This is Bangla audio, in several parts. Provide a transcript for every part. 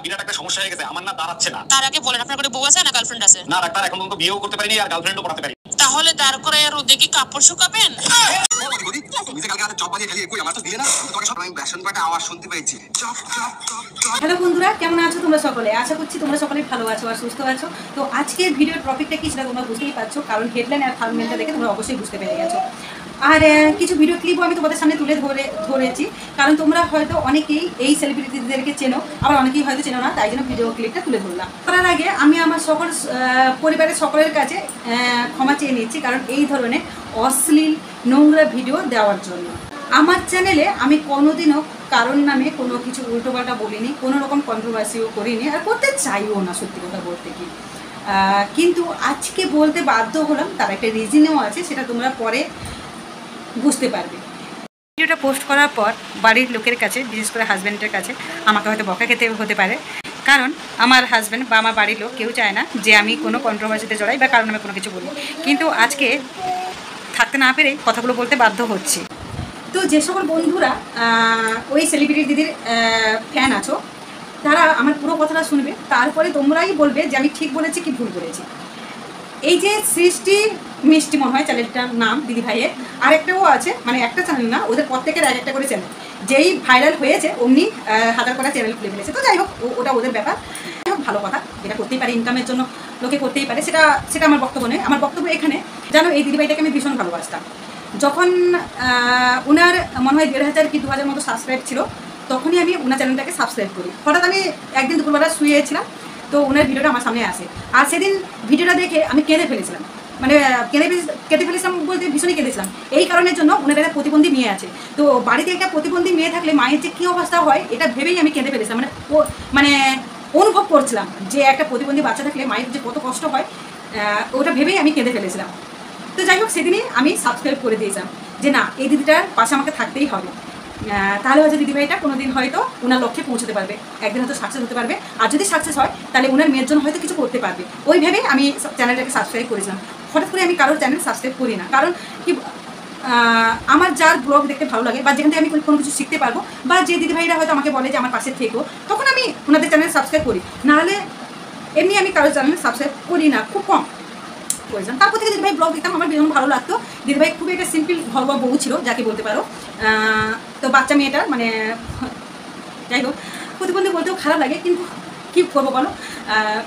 বিরাট একটা সমস্যা হয়ে গেছে, আমার না দাঁড়াচ্ছে না। তার আগে বলেন আপনার কোনো বউ আছে না গার্লফ্রেন্ড আছে? না ডাক্তার, এখন পর্যন্ত বিয়েও করতে পারিনি আর গার্লফ্রেন্ডও পড়াতে পারি। তাহলে দাঁড় করে রোদে কি কাপড় শুকাবেন? হ্যালো বন্ধুরা, কেমন আছো তোমরা সকলে? আশা করছি তোমরা সকলেই ভালো আছো আর সুস্থ আছো। তো আজকের ভিডিওর টপিকটা কি সেটা তোমরা বুঝতেই পারছো, কারণ হেডলাইন আর থাম্বনেলটা দেখে তোমরা অবশ্যই বুঝতে পেরে গেছো। আর কিছু ভিডিও ক্লিপও আমি তোমাদের সামনে তুলে ধরেছি, কারণ তোমরা হয়তো অনেকেই এই সেলিব্রিটিদেরকে চেনো, আবার অনেকেই হয়তো চেনো না, তাই জন্য ভিডিও ক্লিপটা তুলে ধরলাম। করার আগে আমি আমার সকল পরিবারের সকলের কাছে ক্ষমা চেয়ে নিচ্ছি, কারণ এই ধরনের অশ্লীল নোংরা ভিডিও দেওয়ার জন্য। আমার চ্যানেলে আমি কোনোদিনও কারণ নামে কোনো কিছু উল্টোপাল্টা বলিনি, কোনো রকম কন্ট্রোভার্সিও করিনি, আর করতে চাইও না সত্যি কথা বলতে কি। কিন্তু আজকে বলতে বাধ্য হলাম, তার একটা রিজনও আছে, সেটা তোমরা পরে বুঝতে পারবে। ভিডিওটা পোস্ট করার পর বাড়ির লোকের কাছে, বিশেষ করে হাজব্যান্ডের কাছে আমাকে হয়তো বকা খেতে হতে পারে, কারণ আমার হাজব্যান্ড বা আমার বাড়ির লোক কেউ চায় না যে আমি কোনো কন্ট্রোভার্সিতে জড়াই বা কারণ আমি কোনো কিছু বলি, কিন্তু আজকে থাকতে না পেরে কথাগুলো বলতে বাধ্য হচ্ছি। তো যে সকল বন্ধুরা ওই সেলিব্রিটি দিদির ফ্যান আছো, তারা আমার পুরো কথাটা শুনবে, তারপরে তোমরাই বলবে যে আমি ঠিক বলেছি কি ভুল বলেছি। এই যে সৃষ্টি মিষ্টি মনে হয় চ্যানেলটার নাম দিদি ভাইয়ের, আরেকটাও আছে, মানে একটা চ্যানেল না, ওদের প্রত্যেকের এক একটা করে চ্যানেল, যেই ভাইরাল হয়েছে অমনি হাজার করা চ্যানেল খুলে ফেলেছে। তো যাই হোক, ওটা ওদের ব্যাপার, ভালো কথা, এটা করতেই পারে, ইনকামের জন্য লোকে করতেই পারে, সেটা আমার বক্তব্য নয়। আমার বক্তব্য এখানে, জানো এই দিদিভাইটাকে আমি ভীষণ ভালোবাসতাম। যখন ওনার মনে হয় 1500 কি 2000 মতো সাবস্ক্রাইব ছিল, তখনই আমি ওনার চ্যানেলটাকে সাবস্ক্রাইব করি। হঠাৎ আমি একদিন দুপুরবেলা শুয়েছিলাম, তো ওনার ভিডিওটা আমার সামনে আসে, আর সেদিন ভিডিওটা দেখে আমি কেঁদে ফেলেছিলাম, মানে কেঁদে ফেলেছিলাম বলতে ভীষণই কেঁদেছিলাম। এই কারণের জন্য ওনার একটা প্রতিবন্ধী মেয়ে আছে, তো বাড়িতে একটা প্রতিবন্ধী মেয়ে থাকলে মায়ের যে কী অবস্থা হয় এটা ভেবেই আমি কেঁদে ফেলেছিলাম। মানে অনুভব করছিলাম যে একটা প্রতিবন্ধী বাচ্চা থাকলে মায়ের যে কত কষ্ট হয়, ওটা ভেবেই আমি কেঁদে ফেলেছিলাম। তো যাই হোক, সেদিনই আমি সাবস্ক্রাইব করে দিয়েছিলাম যে না, এই দিদিটার পাশে আমাকে থাকতেই হবে, তাহলে হয়তো দিদিভাইটা কোনো দিন হয়তো ওনার লক্ষ্যে পৌঁছতে পারবে, একদিন হয়তো সাকসেস হতে পারবে, আর যদি সাকসেস হয় তাহলে ওনার মেয়ের জন্য হয়তো কিছু করতে পারবে। ওই ভেবেই আমি চ্যানেলটাকে সাবস্ক্রাইব করেছিলাম। হঠাৎ করে আমি কারোর চ্যানেল সাবস্ক্রাইব করি না, কারণ কি, আমার যার ব্লগ দেখতে ভালো লাগে বা যেখান থেকে আমি কোনো কিছু শিখতে পারবো, বা যে দিদিভাইরা হয়তো আমাকে বলে যে আমার পাশে থেকো, তখন আমি ওনাদের চ্যানেল সাবস্ক্রাইব করি, নাহলে এমনি আমি কারোর চ্যানেল সাবস্ক্রাইব করি না, খুব কম করেছিলাম। তারপর থেকে দিদিভাই ব্লগ দেখতাম, আমার ভীষণ ভালো লাগতো। দিদিভাই খুবই একটা সিম্পল ঘরোয়া বউ ছিল, যাকে বলতে পারো। তো বাচ্চা মেয়েটার মানে, যাই হোক, প্রতিবন্ধী বলতেও খারাপ লাগে, কিন্তু কী করবো বলো,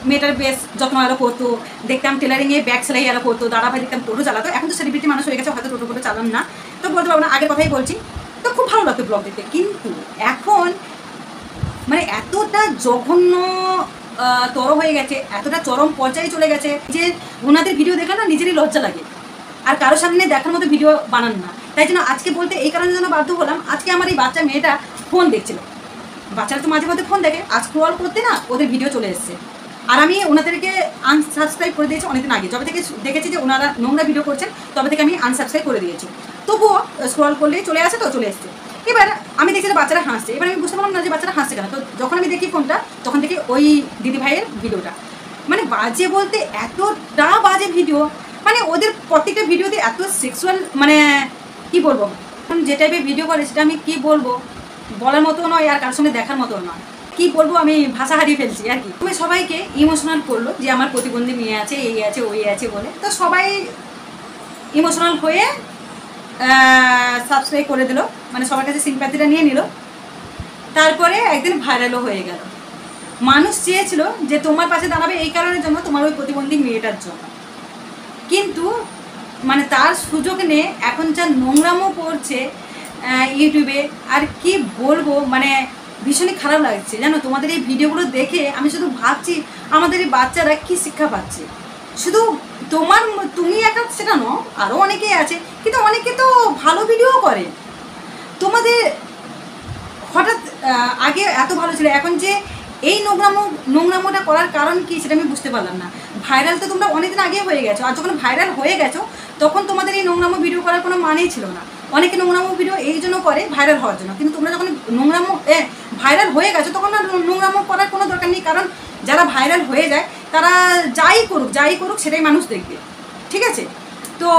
মেয়েটার বেশ যত্ন আরও করতো। দেখতাম টেলারিংয়ে ব্যাগ সেলাই আরও করতো, দাদাভাই দেখতাম টোটো চালাতো। এখন তো সেলিব্রিটি মানুষ হয়ে গেছে, হয়তো টোটো ফোটো চালান না, তো বলতে পারবো না, আগের কথাই বলছি। তো খুব ভালো লাগতো ব্লগ দেখতে, কিন্তু এখন মানে এতটা জঘন্য তর হয়ে গেছে, এতটা চরম পর্যায়ে চলে গেছে যে ওনাদের ভিডিও দেখলে না নিজেরই লজ্জা লাগে, আর কারোর সামনে দেখার মতো ভিডিও বানান না। তাই জন্য আজকে বলতে এই কারণের জন্য বাধ্য হলাম, আজকে আমার এই বাচ্চা মেয়েটা ফোন দেখছিল, বাচ্চারা তো মাঝে মাঝে ফোন দেখে, আজ স্ক্রল করতে না ওদের ভিডিও চলে এসছে, আর আমি ওনাদেরকে আনসাবস্ক্রাইব করে দিয়েছি অনেকদিন আগে। যবে থেকে দেখেছি যে ওনারা নোংরা ভিডিও করছেন, তবে থেকে আমি আনসাবস্ক্রাইব করে দিয়েছি, তবুও স্ক্রল করলেই চলে আসে, তো চলে এসছে। এবার আমি দেখছি যে বাচ্চারা হাসছে, এবার আমি বুঝতে পারলাম না যে বাচ্চারা হাসছে কেন। তো যখন আমি দেখি ফোনটা, তখন দেখি ওই দিদিভাইয়ের ভিডিওটা, মানে বাজে বলতে এতটা বাজে ভিডিও, মানে ওদের প্রত্যেকটা ভিডিওতে এত সেক্সুয়াল, মানে কি বলবো, যে টাইপের ভিডিও করে সেটা আমি কি বলবো, বলার মতো নয়, আর কার সঙ্গে দেখার মতো নয়। কি বলবো, আমি ভাষা হারিয়ে ফেলছি আর কি। তুমি সবাইকে ইমোশনাল করলো যে আমার প্রতিবন্ধী মেয়ে আছে, এই আছে ওই আছে বলে, তো সবাই ইমোশনাল হয়ে সাবস্ক্রাইব করে দিল, মানে সবার কাছে সিম্প্যাথিটা নিয়ে নিল। তারপরে একদিন ভাইরালও হয়ে গেল। মানুষ চেয়েছিল যে তোমার পাশে দাঁড়াবে এই কারণের জন্য, তোমার ওই প্রতিবন্ধী মেয়েটার জন্য, কিন্তু মানে তার সুযোগ নিয়ে এখন যা নোংরামও করছে ইউটিউবে, আর কি বলবো, মানে ভীষণই খারাপ লাগছে জানো। তোমাদের এই ভিডিওগুলো দেখে আমি শুধু ভাবছি আমাদের এই বাচ্চারা কী শিক্ষা পাচ্ছে। শুধু তুমি একা সেটা নয়, আরও অনেকেই আছে, কিন্তু অনেকে তো ভালো ভিডিও করে। তোমাদের হঠাৎ আগে এত ভালো ছিল, এখন যে এই নোংরামোটা করার কারণ কি সেটা আমি বুঝতে পারলাম না। ভাইরাল তো তোমরা অনেকদিন আগে হয়ে গেছো, আর যখন ভাইরাল হয়ে গেছো তখন তোমাদের এই নোংরামো ভিডিও করার কোনো মানেই ছিল না। অনেকে নোংরামো ভিডিও এই জন্য করে ভাইরাল হওয়ার জন্য, কিন্তু তোমরা যখন ভাইরাল হয়ে গেছো তখন না নোংরামো করার কোনো দরকার নেই, কারণ যারা ভাইরাল হয়ে যায় তারা যাই করুক সেটাই মানুষ দেখবে, ঠিক আছে? তো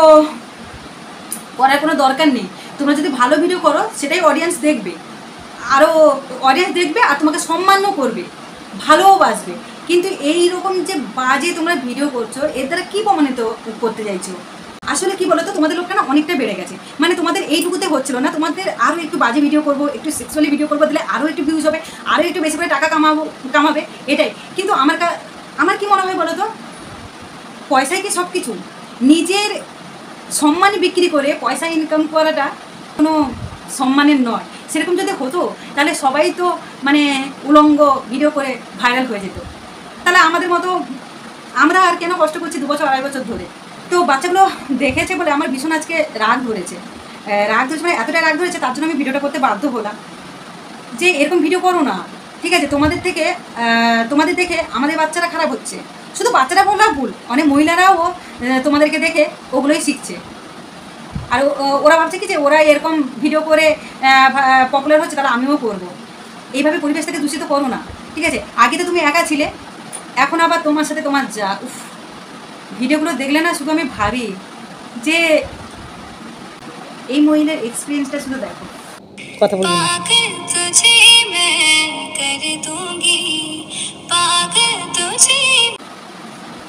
করার কোনো দরকার নেই। তোমরা যদি ভালো ভিডিও করো সেটাই অডিয়েন্স দেখবে, আরও অডিয়েন্স দেখবে, আর তোমাকে সম্মানও করবে। ভালোবাসবে। কিন্তু এই রকম যে বাজে তোমরা ভিডিও করছো, এর দ্বারা কী প্রমাণিত করতে চাইছো? আসলে কি বলো তো, তোমাদের লোকটা না অনেকটা বেড়ে গেছে। মানে তোমাদের এইটুকুতে হচ্ছিল না, তোমাদের আরও একটু বাজে ভিডিও করবো, একটু সেক্সুয়ালি ভিডিও করবো, দিলে আরও একটু ভিউজ হবে, আরও একটু বেশি করে টাকা কামাবে, এটাই। কিন্তু আমার কি মনে হয় বলো তো, পয়সাই কি সব কিছু? নিজের সম্মান বিক্রি করে পয়সা ইনকাম করাটা কোনো সম্মানের নয়। সেরকম যদি হতো তাহলে সবাই তো মানে উলঙ্গ ভিডিও করে ভাইরাল হয়ে যেত। তাহলে আমাদের মতো আমরা আর কেন কষ্ট করছি 2 বছর 2.5 বছর ধরে? তো বাচ্চাগুলো দেখেছে বলে আমার ভীষণ আজকে রাগ ধরেছে। মানে এতটা রাগ ধরেছে, তার জন্য আমি ভিডিওটা করতে বাধ্য হলাম যে এরকম ভিডিও করো না, ঠিক আছে? তোমাদের দেখে আমাদের বাচ্চারা খারাপ হচ্ছে। শুধু বাচ্চারা বললেও ভুল, অনেক মহিলারাও তোমাদেরকে দেখে ওগুলোই শিখছে। আর ওরা ভাবছে কি যে ওরা এরকম ভিডিও করে পপুলার হচ্ছে, তাহলে আমিও করবো। এইভাবে পরিবেশটাকে দূষিত করো না, ঠিক আছে? আগে তো তুমি একা ছিলে, এখন আবার তোমার সাথে তোমার যা। উফ, ভিডিওগুলো দেখলে না শুধু আমি ভাবি যে এই মহিলার এক্সপিরিয়েন্সটা শুধু দেখো। কথা বলবো না।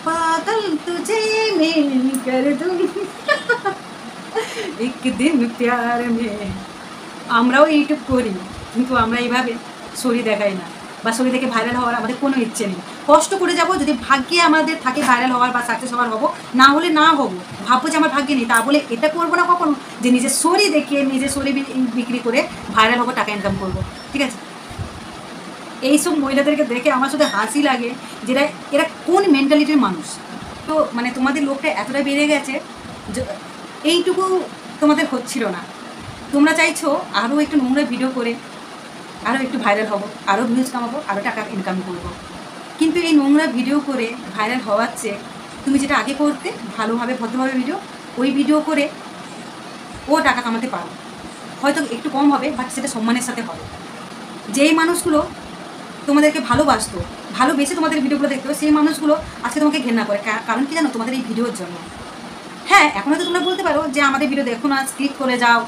পাগল তুঝে मैं कर दूंगी एक दिन प्यार में। আমরাও ইউটিউব করি, কিন্তু আমরা এইভাবে শরীর দেখাই না, বা শরীর দেখে ভাইরাল হওয়ার আমাদের কোনো ইচ্ছে নেই। কষ্ট করে যাব, যদি ভাগ্যে আমাদের থাকে ভাইরাল হওয়ার বা সাকসেস হওয়ার হবো, না হলে না হবো। ভাববো যে আমার ভাগ্যে নেই, তা বলে এটা করবো না কখনো যে নিজের শরীর দেখিয়ে নিজের শরীর বিক্রি করে ভাইরাল হবো, টাকা ইনকাম করবো, ঠিক আছে? এইসব মহিলাদেরকে দেখে আমার শুধু হাসি লাগে, যেটা এরা কোন মেন্টালিটির মানুষ। তো মানে তোমাদের লোকটা এতটা বেড়ে গেছে, এইটুকু তোমাদের হচ্ছিল না। তোমরা চাইছো আরও একটু নোংরা ভিডিও করে আরও একটু ভাইরাল হবো, আরও ভিউজ কামাবো, আরও টাকা ইনকাম করবো। কিন্তু এই নোংরা ভিডিও করে ভাইরাল হওয়ার চেয়ে তুমি যেটা আগে করতে, ভালোভাবে ভদ্রভাবে ভিডিও, ওই ভিডিও করে ও টাকা কামাতে পারো। হয়তো একটু কম হবে, বাট সেটা সম্মানের সাথে হবে। যেই মানুষগুলো তোমাদেরকে ভালোবেসে তোমাদের ভিডিওগুলো দেখতে হবে, সেই মানুষগুলো আজকে তোমাকে ঘেন্না করে। কারণ কি জানো? তোমাদের এই ভিডিওর জন্য। হ্যাঁ, এখন হয়তো তোমরা বলতে পারো যে আমাদের ভিডিও দেখো না, স্কিপ করে যাও,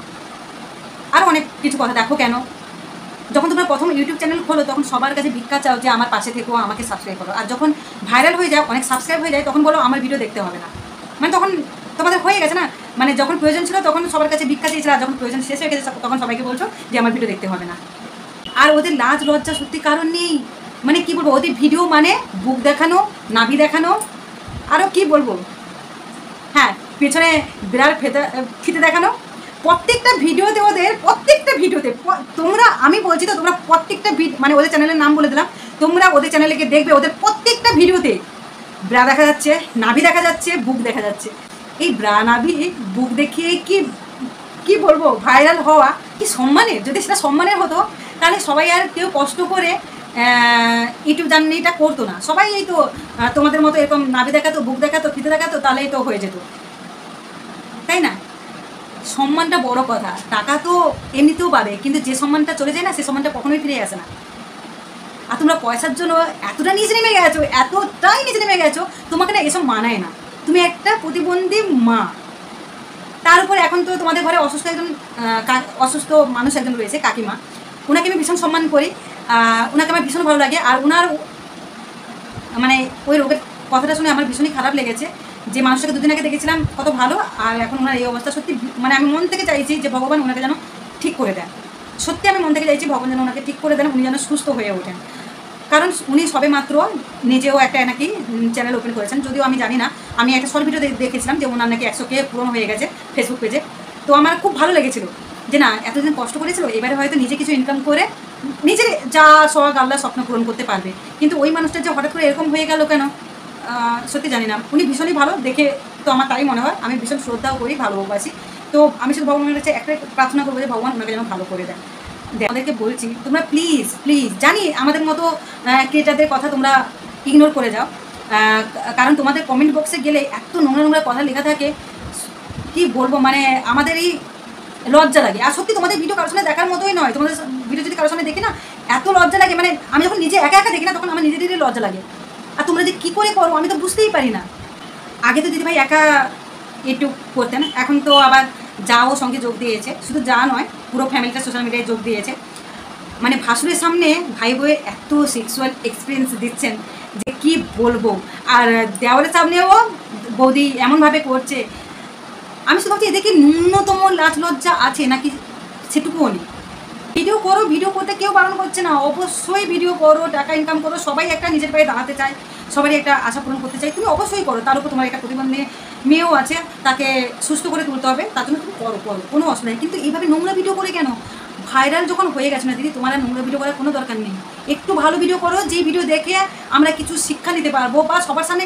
আরও অনেক কিছু কথা দেখো কেন। যখন তোমরা প্রথম ইউটিউব চ্যানেল খোলো তখন সবার কাছে ভিক্ষা চাও যে আমার পাশে থেকো, আমাকে সাবস্ক্রাইব করো। আর যখন ভাইরাল হয়ে যায়, অনেক সাবস্ক্রাইব হয়ে যায়, তখন বলো আমার ভিডিও দেখতে হবে না। মানে তখন তোমাদের হয়ে গেছে না, মানে যখন প্রয়োজন ছিল তখন সবার কাছে ভিক্ষা চেয়েছিল, আর যখন প্রয়োজন শেষ হয়ে গেছে তখন সবাইকে বলছো যে আমার ভিডিও দেখতে হবে না। আর ওদের লাজ লজ্জা সত্যি কারণ নেই। মানে কি বলবো, ওদের ভিডিও মানে বুক দেখানো, নাভি দেখানো, আরও কি বলবো, হ্যাঁ পেছনে বিড়াল ফিতে দেখানো। প্রত্যেকটা ভিডিওতে তোমরা, আমি বলছি তো, তোমরা প্রত্যেকটা মানে ওদের চ্যানেলের নাম বলে দিলাম, তোমরা ওদের চ্যানেলে গিয়ে দেখবে, ওদের প্রত্যেকটা ভিডিওতে ব্রা দেখা যাচ্ছে, নাভি দেখা যাচ্ছে, বুক দেখা যাচ্ছে। এই ব্রা নাভি বুক দেখিয়ে কি বলবো ভাইরাল হওয়া কি সম্মানের? যদি সেটা সম্মানের হতো তাহলে সবাই আর কেউ কষ্ট করে ইউটিউব জার্নিটা করতো না। সবাই এই তো তোমাদের মতো এরকম নাভি দেখাতো, বুক দেখাতো, ফিতে দেখাতো, তাহলেই তো হয়ে যেত, তাই না? সম্মানটা বড় কথা। টাকা তো এমনিতেও পাবে, কিন্তু যে সম্মানটা চলে যায় না, সে সম্মানটা কখনোই ফিরে আসে না। আর তোমরা পয়সার জন্য এতটাই নিচে নেমে গেছো, তোমাকে না এসব মানায় না। তুমি একটা প্রতিবন্ধী মা, তার উপর এখন তো তোমাদের ঘরে অসুস্থ মানুষ একজন রয়েছে, কাকিমা। ওনাকে আমি ভীষণ সম্মান করি, ওনাকে আমার ভীষণ ভালো লাগে। আর ওনার মানে ওই রোগের কথাটা শুনে আমার ভীষণই খারাপ লেগেছে, যে মানুষটাকে 2 দিন আগে দেখেছিলাম কত ভালো, আর এখন ওনার এই অবস্থা। সত্যি মানে আমি মন থেকে চাইছি যে ভগবান ওনাকে যেন ঠিক করে দেন। সত্যি আমি মন থেকে চাইছি ভগবান যেন ওনাকে ঠিক করে দেন, উনি যেন সুস্থ হয়ে ওঠেন। কারণ উনি সবে মাত্র নিজেও একটা নাকি চ্যানেল ওপেন করেছেন, যদিও আমি জানি না। আমি একটা শর্ট ভিডিও দেখেছিলাম যে ওনার নাকি 100K পূরণ হয়ে গেছে ফেসবুক পেজে। তো আমার খুব ভালো লেগেছিল যে না, এতদিন কষ্ট করেছিল, এবারে হয়তো নিজে কিছু ইনকাম করে নিজের যা শখ আল্লাহ স্বপ্ন পূরণ করতে পারবে। কিন্তু ওই মানুষটা যে হঠাৎ করে এরকম হয়ে গেল কেন, সত্যি জানি না। উনি ভীষণই ভালো দেখে, তো আমার তাই মনে হয়। আমি ভীষণ শ্রদ্ধাও করি, ভালোবাসি। তো আমি শুধু ভগবানের কাছে একটা প্রার্থনা করবো যে ভগবান ওনাকে যেন ভালো করে দেন। আমাদেরকে বলছি, তোমরা প্লিজ জানি আমাদের মতো ক্রিয়েটারদের কথা তোমরা ইগনোর করে যাও, কারণ তোমাদের কমেন্ট বক্সে গেলে এত নোংরা কথা লেখা থাকে, কি বলবো, মানে আমাদেরই লজ্জা লাগে। আর সত্যি তোমাদের ভিডিও কারোর সামনে দেখার মতোই নয়। তোমাদের ভিডিও যদি কারোর সামনে দেখি না, এত লজ্জা লাগে। মানে আমি যখন নিজে একা দেখি না, তখন আমার নিজেদেরই লজ্জা লাগে। আর তোমরা যে কী করে করো আমি তো বুঝতেই পারি না। আগে তো দিদিভাই একা ইউটিউব করতেন, এখন তো আবার যাও সঙ্গে যোগ দিয়েছে। শুধু যা নয়, পুরো ফ্যামিলিটা সোশ্যাল মিডিয়ায় যোগ দিয়েছে। মানে ভাসুরের সামনে ভাই বইয়ের এত সেক্সুয়াল এক্সপিরিয়েন্স দিচ্ছেন যে কি বলবো। আর দেওয়ালের সামনেও বৌদি এমনভাবে করছে, আমি শুধু ভাবছি এদেরকে ন্যূনতম লাজ লজ্জা আছে নাকি সেটুকুও নেই। ভিডিও করো, ভিডিও করতে কেউ বারণ করছে না, অবশ্যই ভিডিও করো, টাকা ইনকাম করো, সবাই একটা নিজের পায়ে দাঁড়াতে চায়, সবারই একটা আশা পূরণ করতে চাই, তুমি অবশ্যই করো। তার উপর তোমার একটা প্রতিবন্ধী মেয়েও আছে, তাকে সুস্থ করে তুলতে হবে, তার জন্য তুমি করো, কোনো অসুবিধা নেই। কিন্তু এইভাবে নোংরা ভিডিও করে কেন? ভাইরাল যখন হয়ে গেছে না দিদি, তোমার আর নোংরা ভিডিও করার কোনো দরকার নেই। একটু ভালো ভিডিও করো, যেই ভিডিও দেখে আমরা কিছু শিক্ষা নিতে পারবো বা সবার সামনে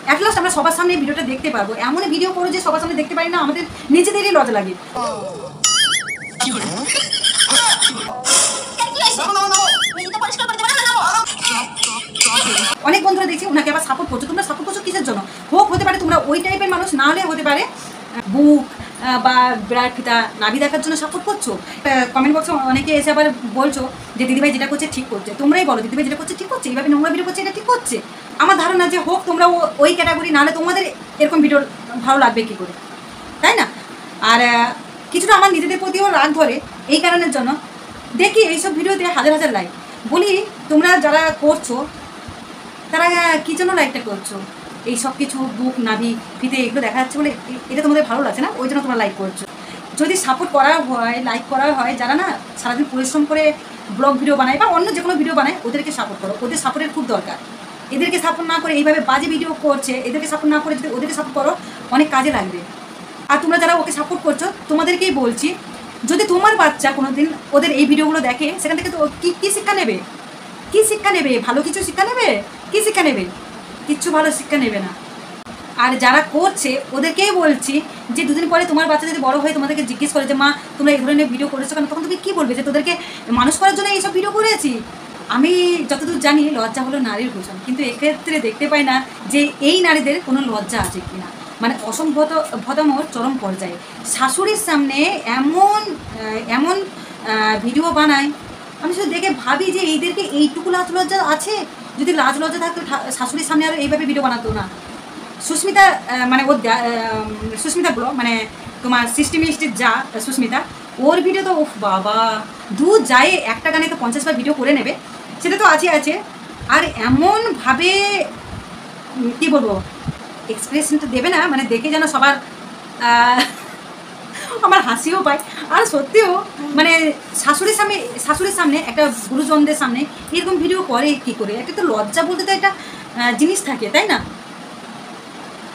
অ্যাটলাস্ট আমরা সবার সামনে ভিডিওটা দেখতে পারবো। এমন ভিডিও করো যে সবার সামনে দেখতে পারি না, আমাদের নিজেদেরই লজ্জা লাগে। অনেক বন্ধুরা দেখছি ওনাকে আবার সাপোর্ট করছো, তোমরা সাপোর্ট করছো কিসের জন্য? হতে পারে তোমরা ওই টাইপের মানুষ, না হলে হতে পারে বুক বা ব্রাড ফিতা নাভি দেখার জন্য সাপোর্ট করছো। কমেন্ট বক্সে অনেকে এসে আবার বলছো যে দিদিভাই যেটা করছে ঠিক করছে। তোমরাই বলো দিদিভাই যেটা করছে ঠিক করছে, এইভাবে নোংরা ভিডিও করছে এটা ঠিক করছে? আমার ধারণা যে হোক তোমরা ওই ক্যাটাগরি, নাহলে তোমাদের এরকম ভিডিও ভালো লাগবে কী করে, তাই না? আর কিছুটা আমার নিজেদের প্রতিও রাগ ধরে এই কারণের জন্য, দেখি এইসব ভিডিওতে হাজার হাজার লাইক। বলি তোমরা যারা করছো তারা কী জন্য লাইকটা করছো? এই সব কিছু বুক নাভি ফিতে এগুলো দেখা যাচ্ছে বলে এটা তোমাদের ভালো লাগছে না, ওই জন্য তোমরা লাইক করছো। যদি সাপোর্ট করা হয়, লাইক করা হয়, যারা না সারাদিন পরিশ্রম করে ব্লগ ভিডিও বানায় বা অন্য যে কোনো ভিডিও বানায়, ওদেরকে সাপোর্ট করো, ওদের সাপোর্টের খুব দরকার। এদেরকে সাপোর্ট না করে এইভাবে বাজে ভিডিও করছে, এদেরকে সাপোর্ট না করে যদি ওদেরকে সাপোর্ট করো অনেক কাজে লাগবে। আর তোমরা যারা ওকে সাপোর্ট করছো তোমাদেরকেই বলছি, যদি তোমার বাচ্চা কোনো দিন ওদের এই ভিডিওগুলো দেখে, সেখান থেকে তো কী শিক্ষা নেবে? কী শিক্ষা নেবে? ভালো কিছু শিক্ষা নেবে? কী শিক্ষা নেবে? কিচ্ছু ভালো শিক্ষা নেবে না। আর যারা করছে ওদেরকেই বলছি যে দুদিন পরে তোমার বাচ্চা যদি বড় হয়ে তোমাদেরকে জিজ্ঞেস করে যে মা তোমরা এই ধরনের ভিডিও করেছো কেন, তখন তুমি কী বলবে? যে তোদেরকে মানুষ করার জন্য এইসব ভিডিও করেছি। আমি যতদূর জানি লজ্জা হলো নারীর ভূষণ, কিন্তু এক্ষেত্রে দেখতে পাই না যে এই নারীদের কোনো লজ্জা আছে কিনা। মানে অসভ্যতামর চরম পর্যায়ে শাশুড়ির সামনে এমন এমন ভিডিও বানায়, আমি শুধু দেখে ভাবি যে এইদেরকে এইটুকু লাজ লজ্জা আছে? যদি লাজ লজ্জা থাকতো শাশুড়ির সামনে আরও এইভাবে ভিডিও বানাতো না। সুস্মিতা মানে ওর সুস্মিতা ব্লগ, মানে তোমার সৃষ্টি মিষ্টির যা সুস্মিতা, ওর ভিডিও তো ওফ বাবা, দু যায় একটা গানে তো 50 বার ভিডিও করে নেবে, সেটা তো আছে। আর এমনভাবে কী বলবো, এক্সপ্রেশনটা দেবে না, মানে দেখে যেন সবার আমার হাসিও পায়। আর সত্যিও মানে শাশুড়ির সামনে একটা গুরুজনদের সামনে এরকম ভিডিও করে কী করে? একটা তো লজ্জা বলতে তো একটা জিনিস থাকে, তাই না?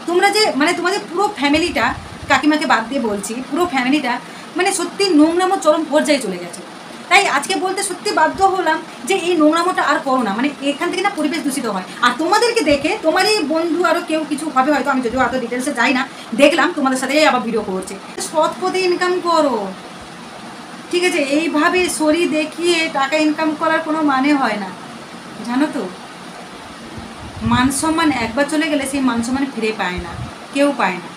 তোমরা যে মানে তোমাদের পুরো ফ্যামিলিটা, কাকিমাকে বাদ দিয়ে বলছি, পুরো ফ্যামিলিটা মানে সত্যি নোংরামো চরম পর্যায়ে চলে গেছে। তাই আজকে বলতে সত্যি বাধ্য হলাম যে এই নোংরামোটা আর করো না, মানে এখান থেকে না পরিবেশ দূষিত হয়। আর তোমাদেরকে দেখে তোমারই বন্ধু আরও কেউ কিছু হবে হয়তো, আমি যদিও এত ডিটেলসে যাই না, দেখলাম তোমাদের সাথে আবার ভিডিও করছে। সৎ পথে ইনকাম করো, ঠিক আছে? এইভাবে শরীর দেখিয়ে টাকা ইনকাম করার কোনো মানে হয় না, জানো তো? মান সম্মান একবার চলে গেলে সেই মান সম্মান ফিরে পায় না, কেউ পায় না।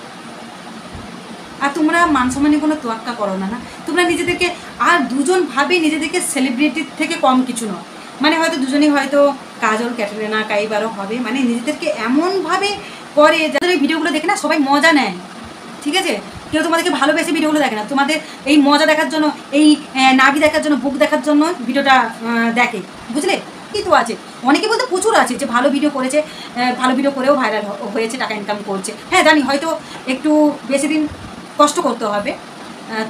আর তোমরা মান সম্মানে কোনো তোয়াক্কা করো না, তোমরা নিজেদেরকে, আর দুজন ভাবে নিজেদেরকে সেলিব্রিটির থেকে কম কিছু নয়। মানে হয়তো দুজনেই হয়তো কাজল ক্যাটরিনা কাইফারও হবে, মানে নিজেদেরকে এমনভাবে করে যাদের এই ভিডিওগুলো দেখে না সবাই মজা নেয়, ঠিক আছে? কেউ তোমাদেরকে ভালোবেসে ভিডিওগুলো দেখে না, তোমাদের এই মজা দেখার জন্য, এই নাভি দেখার জন্য, বুক দেখার জন্য ভিডিওটা দেখে, বুঝলে? তো আছে অনেকে বলতে প্রচুর আছে যে ভালো ভিডিও করেছে, ভালো ভিডিও করেও ভাইরাল হয়েছে, টাকা ইনকাম করছে। হ্যাঁ জানি হয়তো একটু বেশি দিন কষ্ট করতে হবে,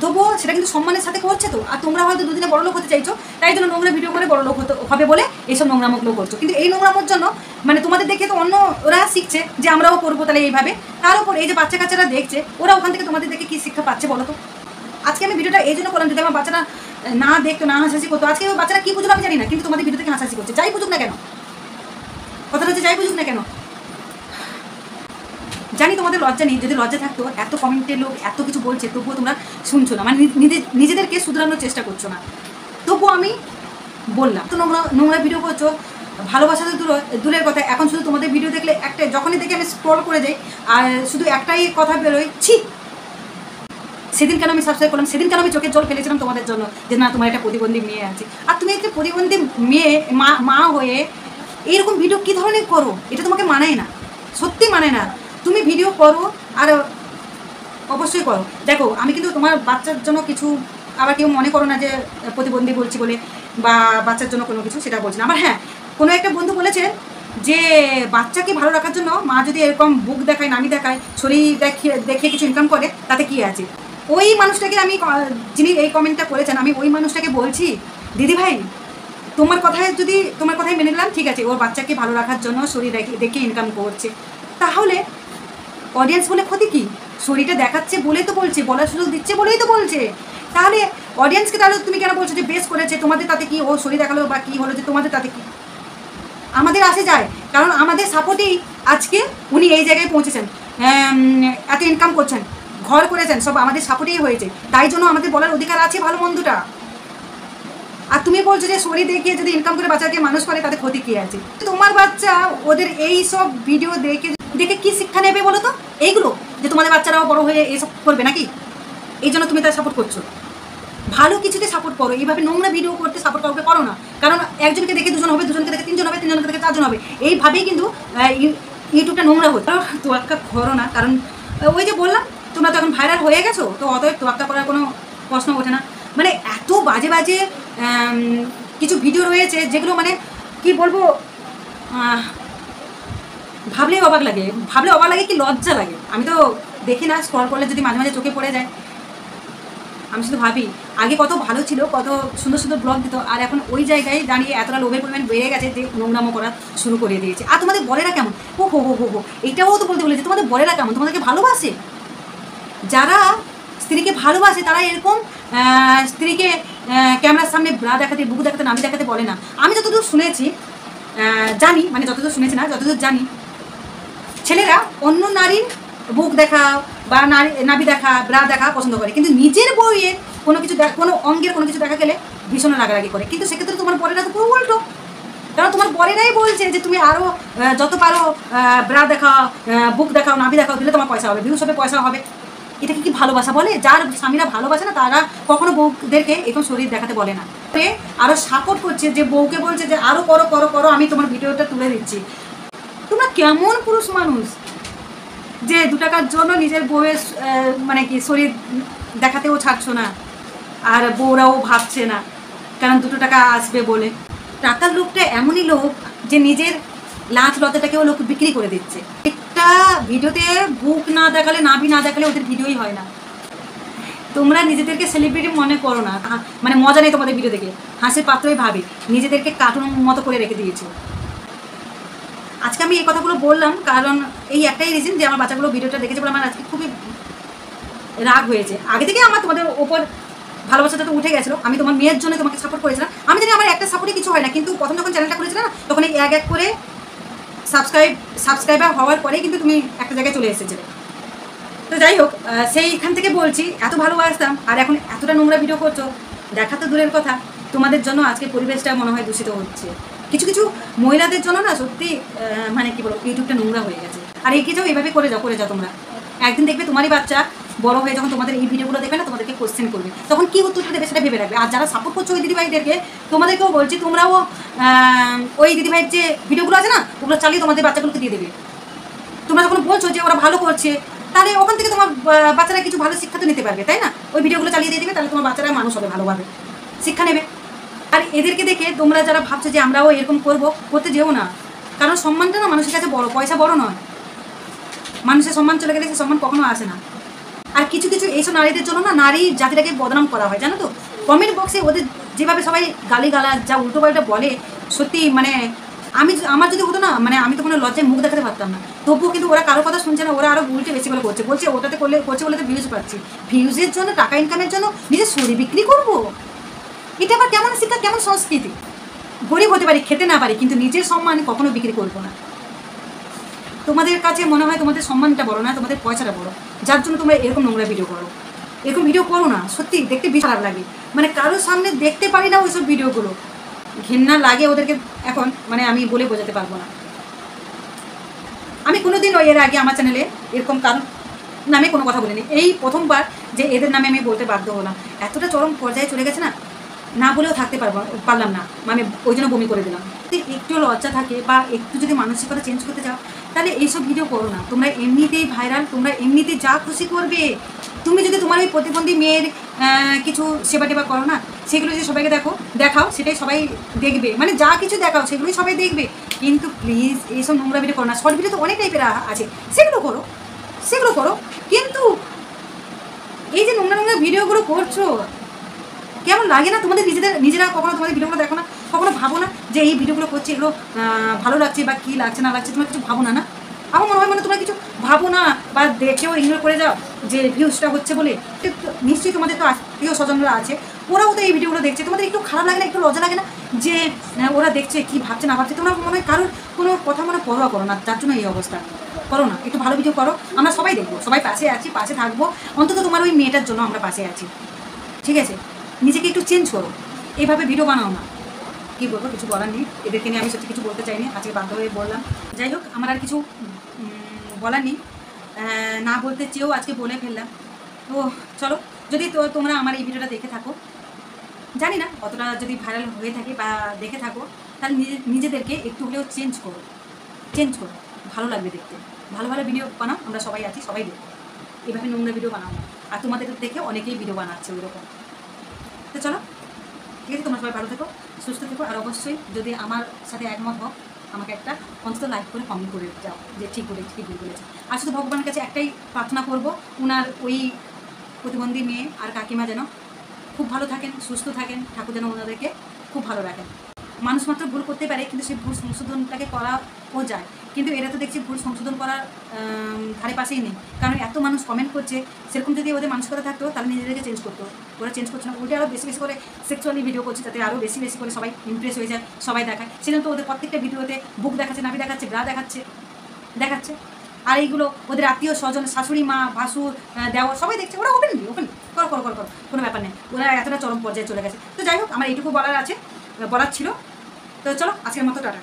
তবুও সেটা কিন্তু সম্মানের সাথে করছে তো। আর তোমরা হয়তো দুদিনে বড়লোক হতে চাইছো, তাই জন্য নোংরা ভিডিও করে বড়লোক হবে বলে এইসব নোংরামোগুলো করছো। কিন্তু এই নোংরামোর জন্য মানে তোমাদের দেখে তো অন্য ওরা শিখছে যে আমরাও করবো তাহলে এইভাবে। তার উপর এই যে বাচ্চা কাচ্চারা দেখছে, ওরা ওখান থেকে তোমাদের দেখে কী শিক্ষা পাচ্ছে বলো তো? আজকে আমি ভিডিওটা এই জন্য করলাম যদি আমার বাচ্চারা না দেখতো, না হাসাহাসি করতো। আজকে বাচ্চারা কী বুঝলো আমি জানি না, কিন্তু তোমাদের ভিডিও থেকে হাসাহাসি করছে। যাই বুঝুক না কেন, কথাটা হচ্ছে যাই বুঝুক না কেন, জানি তোমাদের লজ্জা নেই। যদি লজ্জা থাকতো এত কমেন্টের লোক এত কিছু বলছে, তবুও তোমরা শুনছো না, মানে নিজেদেরকে শুধরানোর চেষ্টা করছো না। তবুও আমি বললাম তো নোংরা ভিডিও করছো, ভালোবাসা তো দূরের কথা। এখন শুধু তোমাদের ভিডিও দেখলে একটা, যখনই দেখে আমি স্ক্রল করে যাই আর শুধু একটাই কথা বেরোয়, ছি সেদিন কেন আমি সাবস্ক্রাইব করলাম, সেদিন কেন আমি চোখের জল ফেলেছিলাম তোমাদের জন্য যে না তোমার একটা প্রতিবন্ধী মেয়ে আছে। আর তুমি একটা প্রতিবন্ধী মেয়ে মা হয়ে এইরকম ভিডিও কী ধরনের করো? এটা তোমাকে মানায় না, সত্যি মানে না। তুমি ভিডিও করো আর অবশ্যই করো। দেখো আমি কিন্তু তোমার বাচ্চার জন্য কিছু, আবার কেউ মনে করো না যে প্রতিবন্ধী বলছি বলে বা বাচ্চার জন্য কোনো কিছু, সেটা বলছি না। আবার হ্যাঁ, কোনো একটা বন্ধু বলেছে যে বাচ্চাকে ভালো রাখার জন্য মা যদি এরকম বুক দেখায়, নামি দেখায়, শরীর দেখিয়ে দেখিয়ে কিছু ইনকাম করে, তাতে কী আছে? ওই মানুষটাকে আমি, যিনি এই কমেন্টটা করেছেন, আমি ওই মানুষটাকে বলছি, দিদিভাই তোমার কথাই মেনে নিলাম, ঠিক আছে, ওর বাচ্চাকে ভালো রাখার জন্য শরীর দেখে ইনকাম করছে, তাহলে অডিয়েন্স বলে ক্ষতি কী? শরীরটা দেখাচ্ছে বলেই তো বলছে, বলার সুযোগ দিচ্ছে বলেই তো বলছে। তাহলে অডিয়েন্সকে তাহলে তুমি কেন বলছো যে বেশ করেছে, তোমাদের তাতে কি? ও শরীর দেখালো বা কী হলো, যে তোমাদের তাতে কি? আমাদের আসে যায়, কারণ আমাদের সাপোর্টেই আজকে উনি এই জায়গায় পৌঁছেছেন, এত ইনকাম করছেন, ঘর করেছেন, সব আমাদের সাপোর্টেই হয়েছে। তাই জন্য আমাদের বলার অধিকার আছে ভালো মন্দটা। আর তুমি বলছো যে শরীর দেখিয়ে যদি ইনকাম করে বাচ্চাকে মানুষ করে, তাতে ক্ষতি কী আছে? তোমার বাচ্চা ওদের এই সব ভিডিও দেখে দেখে কী শিক্ষা নেবে বলো তো? এইগুলো যে তোমাদের বাচ্চারাও বড় হয়ে এইসব করবে নাকি? এই জন্য তুমি তার সাপোর্ট করছো। ভালো কিছুতে সাপোর্ট করো, এইভাবে নোংরা ভিডিও করতে সাপোর্ট কাউকে করো না। কারণ একজনকে দেখে দুজন হবে, দুজনকে দেখে তিনজন হবে, তিনজনকে দেখে চারজন হবে, এইভাবেই কিন্তু ইউটিউবটা নোংরা হচ্ছে। তোয়াক্কা করো না, কারণ ওই যে বললাম তোমরা তো এখন ভাইরাল হয়ে গেছো, তো অতএব তোয়াক্কা করার কোনো প্রশ্ন ওঠে না। মানে এত বাজে বাজে কিছু ভিডিও রয়েছে যেগুলো মানে কি বলবো, ভাবলেই অবাক লাগে, কি লজ্জা লাগে। আমি তো দেখি না, স্ক্রল করলে যদি মাঝে মাঝে চোখে পড়ে যায়, আমি শুধু ভাবি আগে কত ভালো ছিল, কত সুন্দর সুন্দর ব্লগ দিত, আর এখন ওই জায়গায় দাঁড়িয়ে এতটা লোভের পরিমাণ বেড়ে গেছে যে নোংরামো করা শুরু করে দিয়েছে। আর তোমাদের বলেরা কেমন? হো হো হো হো হো, এইটাও তো বলতে বলেছে, তোমাদের বলেরা কেমন? তোমাদেরকে ভালোবাসে? যারা স্ত্রীকে ভালোবাসে তারা এরকম স্ত্রীকে ক্যামেরার সামনে ব্রা দেখাতে, বুক দেখাতে, নামি দেখাতে বলে না। আমি যতদূর শুনেছি, জানি, মানে যতদূর শুনেছি না, যতদূর জানি, ছেলেরা অন্য নারীর বুক দেখা বা নাভি দেখা, ব্রা দেখা পছন্দ করে, কিন্তু নিজের বউয়ের কোনো কিছু, কোনো অঙ্গের কোনো কিছু দেখা গেলে ভীষণ রাগারাগি করে। কিন্তু সেক্ষেত্রে তোমার বরেরা তো পুরো উল্টো, কারণ তোমার বরেরাই বলছে যে তুমি আরও যত পারো ব্রা দেখাও, বুক দেখাও, নাভি দেখাও, দিলে তোমার পয়সা হবে, ভিউস হবে, পয়সা হবে। এটাকে কি ভালোবাসা বলে? যার স্বামীরা ভালোবাসে না তারা কখনো বউদেরকে এরকম শরীর দেখাতে বলে না। আরও সাপোর্ট করছে, যে বউকে বলছে যে আরও করো করো করো, আমি তোমার ভিডিওটা তুলে দিচ্ছি। তোমরা কেমন পুরুষ মানুষ যে 2 টাকার জন্য নিজের বউয়ের মানে কি শরীর দেখাতেও ছাড়ছো না, আর বউরাও ভাবছে না, কারণ 2 টাকা আসবে বলে। টাকার লোকটা এমনই লোক যে নিজের লাজ লতাটাকেও লোক বিক্রি করে দিচ্ছে। একটা ভিডিওতে বুক না দেখালে, নাভি না দেখালে ওদের ভিডিওই হয় না। তোমরা নিজেদেরকে সেলিব্রিটি মনে করো না, মানে মজা নেই তোমাদের ভিডিও দেখে, হাসির পাত্রই ভাবে, নিজেদেরকে কার্টুন মতো করে রেখে দিয়েছো। আজকে আমি এই কথাগুলো বললাম কারণ এই একটাই রিজন যে আমার বাচ্চাগুলো ভিডিওটা দেখেছে বলে আমার আজকে খুবই রাগ হয়েছে। আগে থেকে আমার তোমাদের ওপর ভালোবাসাটা তো উঠে গেছিলো, আমি তোমার মেয়ের জন্য তোমাকে সাপোর্ট করেছিলাম। আমি জানি আমার একটা সাপোর্টে কিছু হয় না, কিন্তু প্রথম যখন চ্যানেলটা করেছিলাম না, তখন এই এক করে সাবস্ক্রাইবার হওয়ার পরেই কিন্তু তুমি একটা জায়গায় চলে এসেছিলে। তো যাই হোক, সেইখান থেকে বলছি এত ভালোবাসতাম, আর এখন এতটা নোংরা ভিডিও করছো, দেখা তো দূরের কথা, তোমাদের জন্য আজকে পরিবেশটা মনে হয় দূষিত হচ্ছে। কিছু কিছু মহিলাদের জন্য না সত্যি মানে কি বলো, ইউটিউবটা নোংরা হয়ে গেছে। আর এগিয়ে যাও, এভাবে করে যাও তোমরা। একদিন দেখবে তোমারই বাচ্চা বড় হয়ে যখন তোমাদের এই ভিডিওগুলো দেখবে না, তোমাদেরকে কোশ্চেন করবে, তখন কী উত্তরটা দেবে সেটা ভেবে রাখবে। আর যারা সাপোর্ট করছো ওই দিদিভাইদেরকে, তোমাদেরকেও বলছি তোমরাও ওই দিদিভাইয়ের যে ভিডিওগুলো আছে না, ওগুলো চালিয়ে তোমাদের বাচ্চাগুলোকে দিয়ে দেবে। তোমরা যখন বলছো যে ওরা ভালো করছে, তাহলে ওখান থেকে তোমার বাচ্চারা কিছু ভালো শিক্ষা তো নিতে পারবে, তাই না? ওই ভিডিওগুলো চালিয়ে দিয়ে দেবে, তাহলে তোমার বাচ্চারা মানুষ হবে, ভালোভাবে শিক্ষা নেবে। আর এদেরকে দেখে তোমরা যারা ভাবছো যে আমরাও এরকম করতে যেও না, কারণ সম্মানটা না মানুষের কাছে বড়, পয়সা বড় নয়। মানুষের সম্মান চলে গেলে সে সম্মান কখনো আসে না। আর কিছু কিছু এইসব নারীদের জন্য না নারী জাতিটাকে বদনাম করা হয়, জানো তো? কমেন্ট বক্সে ওদের যেভাবে সবাই গালিগালাজ যা উল্টো পাল্টা বলে, সত্যি মানে আমার যদি হতো না, মানে আমি তো কোনো লজ্জায় মুখ দেখাতে পারতাম না। তবুও কিন্তু ওরা কারো কথা শুনছে না, ওরা আরও উল্টে বেশি করে বলছে ওটাতে করছে বলে তো ভিউজ পাচ্ছি, ভিউজের জন্য, টাকা ইনকামের জন্য নিজের শরীর বিক্রি করবো? এটা আবার কেমন শিক্ষা, কেমন সংস্কৃতি? গরিব হতে পারি, খেতে না পারি, কিন্তু নিজের সম্মান কখনো বিক্রি করবো না। তোমাদের কাছে মনে হয় তোমাদের সম্মানটা বড় না, তোমাদের পয়সাটা বড়, যার জন্য তোমরা এরকম নোংরা ভিডিও করো। এরকম ভিডিও করো না, সত্যি দেখতে বেশ খারাপ লাগে। মানে কারোর সামনে দেখতে পারি না ওইসব ভিডিওগুলো, ঘেন্না লাগে ওদেরকে এখন, মানে আমি বলে বোঝাতে পারবো না। আমি কোনোদিন এর আগে আমার চ্যানেলে এরকম কারণ নামে কোনো কথা বলিনি, এই প্রথমবার যে এদের নামে আমি বলতে বাধ্য হলাম। এতটা চরম পর্যায়ে চলে গেছে না বলেও থাকতে পারলাম না, মানে ওই জন্য বমি করে দিলাম। যদি একটু লজ্জা থাকে বা একটু যদি মানসিকতা চেঞ্জ করতে চাও, তাহলে এইসব ভিডিও করো না। তোমরা এমনিতেই ভাইরাল, তোমরা এমনিতেই যা খুশি করবে, তুমি যদি তোমার ওই প্রতিবন্ধী মেয়ের কিছু সেবা টেবা করো না, সেগুলো যদি সবাইকে দেখাও, সেটাই সবাই দেখবে, মানে যা কিছু দেখাও সেগুলোই সবাই দেখবে। কিন্তু প্লিজ এইসব নোংরা ভিডিও করো না। শর্ট ভিডিও তো অনেক টাইপের আছে, সেগুলো করো। কিন্তু এই যে নোংরা ভিডিওগুলো করছো, কেমন লাগে না তোমাদের? নিজেরা কখনো তোমাদের ভিডিওগুলো দেখো না? কখনো ভাবো না যে এই ভিডিওগুলো করছে এগুলো ভালো লাগছে বা কী লাগছে না লাগছে? তোমরা কিছু ভাবো না? আমার মনে হয় মানে তোমরা কিছু ভাবো না, বা দেখেও ইগনোর করে যাও যে ভিউজটা হচ্ছে বলে। নিশ্চয়ই তোমাদের তো আত্মীয় স্বজনরা আছে, ওরাও তো এই ভিডিওগুলো দেখছে। তোমাদের একটু খারাপ লাগে না, একটু লজ্জা লাগে না যে ওরা দেখছে কী ভাবছে না ভাবছে? তোমরা মনে হয় কারোর কোনো কথা মনে পরোয়া করো না, তার জন্য এই অবস্থা। করো না, একটু ভালো ভিডিও করো, আমরা সবাই দেখবো, সবাই পাশে আছি, পাশে থাকবো। অন্তত তোমার ওই মেয়েটার জন্য আমরা পাশে আছি, ঠিক আছে? নিজেকে একটু চেঞ্জ করো, এইভাবে ভিডিও বানাও না। কী বলবো, কিছু বলার নেই। এদেরকে নিয়ে আমি সত্যি কিছু বলতে চাইনি, আজকে বাধ্য হয়ে বললাম। যাই হোক, আমার আর কিছু বলার নেই, না বলতে চেয়েও আজকে বলে ফেললাম। তো চলো, যদি তোমরা আমার এই ভিডিওটা দেখে থাকো, জানি না অতটা যদি ভাইরাল হয়ে থাকে বা দেখে থাকো, তাহলে নিজেদেরকে একটু হলেও চেঞ্জ করো। ভালো লাগবে দেখতে। ভালো ভিডিও বানাও, আমরা সবাই আছি, সবাই দেখো। এভাবে নোংরা ভিডিও বানাও না। আর তোমাদের দেখে অনেকেই ভিডিও বানাচ্ছে ওইরকম। তো চলো, ঠিক আছে? তোমরা সবাই ভালো থেকো, সুস্থ থেকো। আর অবশ্যই যদি আমার সাথে একমত হোক, আমাকে একটা অন্তত লাইক করে কমেন্ট করে যাও যে ঠিক বলেছি, ঠিক ভুল বলেছি। আর শুধু ভগবানের কাছে একটাই প্রার্থনা করবো, ওনার ওই প্রতিবন্ধী মেয়ে আর কাকিমা যেন খুব ভালো থাকেন, সুস্থ থাকেন, ঠাকুর যেন ওনাদেরকে খুব ভালো রাখেন। মানুষ মাত্র ভুল করতে পারে, কিন্তু সেই ভুল সংশোধনটাকে করাও যায়। কিন্তু এরা তো দেখছি ভুল সংশোধন করার ধারে পাশেই নেই। কারণ এত মানুষ কমেন্ট করছে, সেরকম যদি ওদের মানসিকতা থাকতো তাহলে নিজেদেরকে চেঞ্জ করতো। ওরা চেঞ্জ করছে না, ওটা আরও বেশি করে সেক্সুয়ালি ভিডিও করছে, যাতে আরও বেশি করে সবাই ইমপ্রেস হয়ে যায়, সবাই দেখায়। সেজন্য তো ওদের প্রত্যেকটা ভিডিওতে বুক দেখাচ্ছে, নাভি দেখাচ্ছে, ব্রা দেখাচ্ছে। আর এইগুলো ওদের আত্মীয় স্বজন, শাশুড়ি মা, ভাসুর, দেওয়ার সবাই দেখছে। ওরা ওপেন করো, কোনো ব্যাপার নেই। ওরা এতটা চরম পর্যায়ে চলে গেছে। তো যাই হোক, আমার এইটুকু বলার ছিল। তো চলো, আজকের মতো টাটা।